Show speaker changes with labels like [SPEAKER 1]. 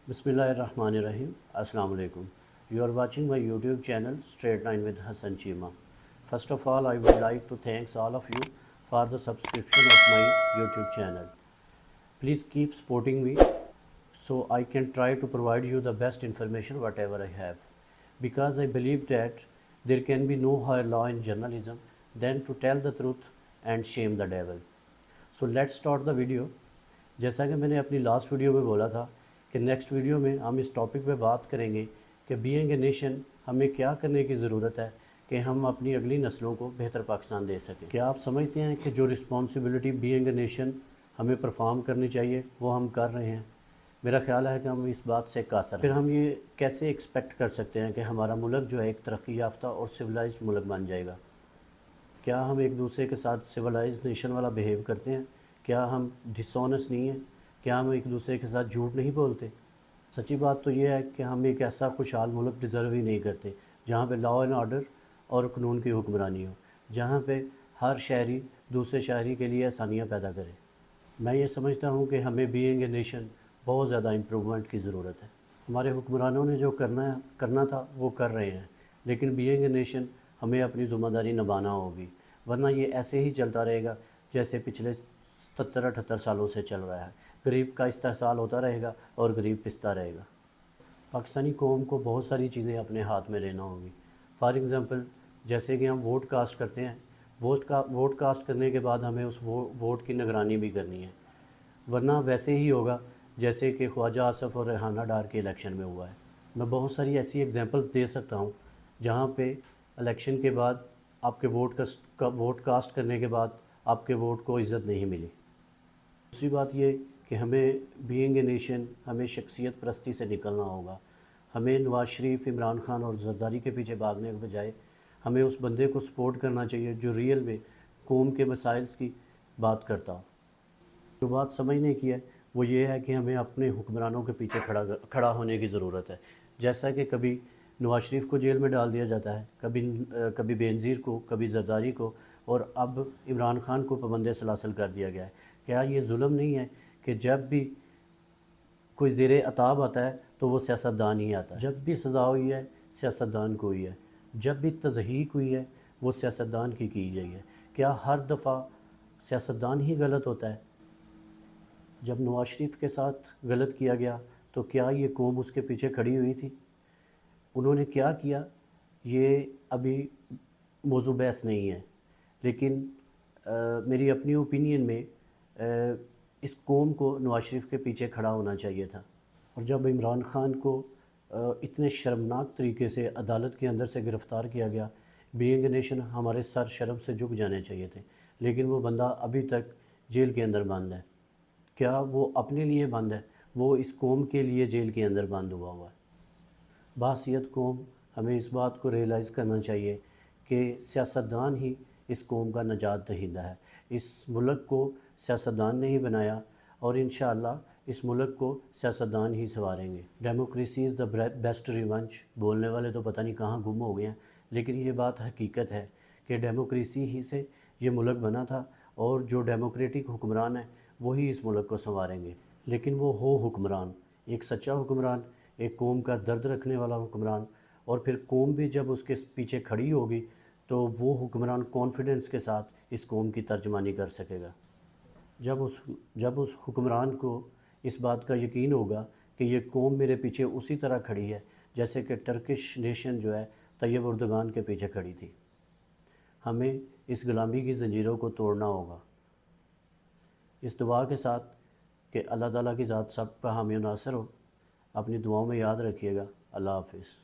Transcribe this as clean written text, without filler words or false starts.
[SPEAKER 1] Bismillahirrahmanirrahim. Assalamu alaikum. You are watching my YouTube channel Straight Line with Hassan Chima. First of all, I would like to thank all of you for the subscription of my YouTube channel. Please keep supporting me so I can try to provide you the best information whatever I have. Because I believe that there can be no higher law in journalism than to tell the truth and shame the devil. So let's start the video. जैसा कि मैंने अपनी last video में बोला था कि next video में हम इस टॉपिक पे बात करेंगे कि बीइंग ए नेशन हमें क्या करने की ज़रूरत है कि हम अपनी अगली नस्लों को बेहतर पाकिस्तान दे सकें। क्या आप समझते हैं कि जो रिस्पॉन्सिबिलिटी बीइंग ए नेशन हमें परफॉर्म करनी चाहिए वो हम कर रहे हैं? मेरा ख्याल है कि हम इस बात से कासर हैं। फिर हम ये कैसे एक्सपेक्ट कर सकते हैं कि हमारा मुल्क जो है एक तरक्की याफ्ता और सिविलाइज्ड मुल्क बन जाएगा? क्या हम एक दूसरे के साथ सिविलाइज्ड नेशन वाला बिहेव करते हैं? क्या हम डिसऑनेस्ट नहीं हैं? क्या हम एक दूसरे के साथ झूठ नहीं बोलते? सच्ची बात तो ये है कि हम एक ऐसा खुशहाल मुल्क डिज़र्व ही नहीं करते जहाँ पे लॉ एंड ऑर्डर और कानून की हुक्मरानी हो, जहाँ पे हर शहरी दूसरे शहरी के लिए आसानियाँ पैदा करे। मैं ये समझता हूँ कि हमें बीइंग ए नेशन बहुत ज़्यादा इम्प्रूवमेंट की ज़रूरत है। हमारे हुक्मरानों ने जो करना था वो कर रहे हैं, लेकिन बीइंग ए नेशन हमें अपनी ज़िम्मेदारी निभाना होगी, वरना ये ऐसे ही चलता रहेगा जैसे पिछले 77-78 सालों से चल रहा है। गरीब का इस्तेहसाल होता रहेगा और गरीब पिसता रहेगा। पाकिस्तानी कौम को बहुत सारी चीज़ें अपने हाथ में लेना होगी। फॉर एग्ज़ाम्पल, जैसे कि हम वोट कास्ट करते हैं, वोट कास्ट करने के बाद हमें उस वोट की निगरानी भी करनी है, वरना वैसे ही होगा जैसे कि ख्वाजा आसफ़ और रेहाना डार के इलेक्शन में हुआ है। मैं बहुत सारी ऐसी एग्जांपल्स दे सकता हूँ जहाँ पे इलेक्शन के बाद आपके वोट कास्ट करने के बाद आपके वोट को इज़्ज़त नहीं मिली। दूसरी बात ये कि हमें बीइंग ए नेशन हमें शख्सियत परस्ती से निकलना होगा। हमें नवाज़ शरीफ, इमरान खान और ज़रदारी के पीछे भागने के बजाय हमें उस बंदे को सपोर्ट करना चाहिए जो रियल में कौम के मसाइल्स की बात करता हो। जो बात समझने की है वो ये है कि हमें अपने हुक्मरानों के पीछे खड़ा होने की ज़रूरत है। जैसा कि कभी नवाज़ शरीफ को जेल में डाल दिया जाता है, कभी बेनज़ीर को, कभी ज़रदारी को, और अब इमरान खान को पाबंद सलासल कर दिया गया है। क्या ये जुल्म नहीं है कि जब भी कोई ज़ेरे अताब आता है तो वो सियासतदान ही आता है? जब भी सज़ा हुई है सियासतदान को हुई है, जब भी तज़हीक हुई है वो सियासतदान की गई है। क्या हर दफ़ा सियासतदान ही गलत होता है? जब नवाज़ शरीफ के साथ गलत किया गया तो क्या ये कौम उसके पीछे खड़ी हुई थी? उन्होंने क्या किया ये अभी मौजू बहस नहीं है, लेकिन मेरी अपनी ओपिनियन में इस कौम को नवाज़ शरीफ के पीछे खड़ा होना चाहिए था। और जब इमरान खान को इतने शर्मनाक तरीके से अदालत के अंदर से गिरफ़्तार किया गया, बीइंग ए नेशन हमारे सर शर्म से झुक जाने चाहिए थे, लेकिन वो बंदा अभी तक जेल के अंदर बंद है। क्या वो अपने लिए बंद है? वो इस कौम के लिए जेल के अंदर बंद हुआ है। बासियत कौम, हमें इस बात को रियलाइज़ करना चाहिए कि सियासतदान ही इस कौम का नजात दहिंदा है। इस मुल्क को सियासतदान ने ही बनाया और इंशाअल्लाह इस मुल्क को सियासतदान ही संवारेंगे। Democracy is the best revenge. बोलने वाले तो पता नहीं कहाँ गुम हो गए हैं, लेकिन ये बात हकीकत है कि डेमोक्रेसी ही से ये मुल्क बना था और जो डेमोक्रेटिक हुक्मरान है वही इस मुल्क को संवारेंगे। लेकिन वो हो हुक्मरान, एक सच्चा हुक्मरान, एक कौम का दर्द रखने वाला हुक्मरान, और फिर कौम भी जब उसके पीछे खड़ी होगी तो वो हुक्मरान कॉन्फिडेंस के साथ इस कौम की तर्जमानी कर सकेगा। जब उस हुक्मरान को इस बात का यकीन होगा कि ये कौम मेरे पीछे उसी तरह खड़ी है जैसे कि टर्किश नेशन जो है तैयब उर्दगान के पीछे खड़ी थी। हमें इस गुलामी की ज़ंजीरों को तोड़ना होगा। इस दुआ के साथ कि अल्लाह ताला की ज़ात सब का हामी नासर हो। अपनी दुआओं में याद रखिएगा। अल्लाह हाफ़िज़।